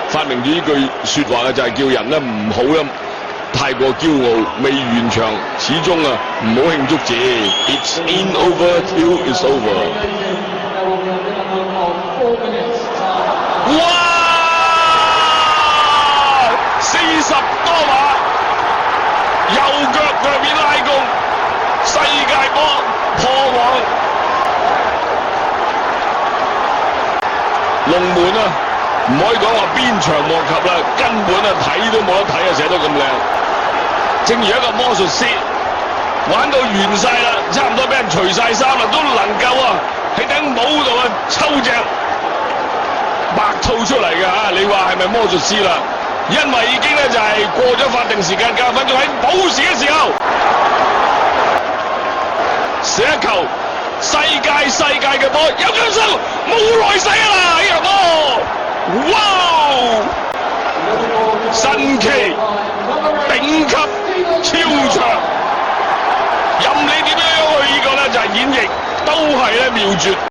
發明咗呢句説話嘅，就係叫人咧唔好咧太過驕傲，未完場，始終啊唔好慶祝住。It's ain't over till it's over。哇！40多碼，右腳面拉弓，世界波破網。龍門啊，唔可以講話邊場莫及啦，根本啊睇都冇得睇啊，寫得咁靚。正如一個魔術師，玩到完晒啦，差唔多俾人除晒衫啦，都能夠啊喺頂帽度啊抽隻白兔出嚟嘅嚇，你話係咪魔術師啦？因為已經咧就係過咗法定時間9分鐘，喺補時嘅時候射一球。世界嘅波有張數，冇來世啊啦！呢個波，哇！神奇、頂級、超長，任你點樣去呢個咧就係演繹，都係咧妙絕。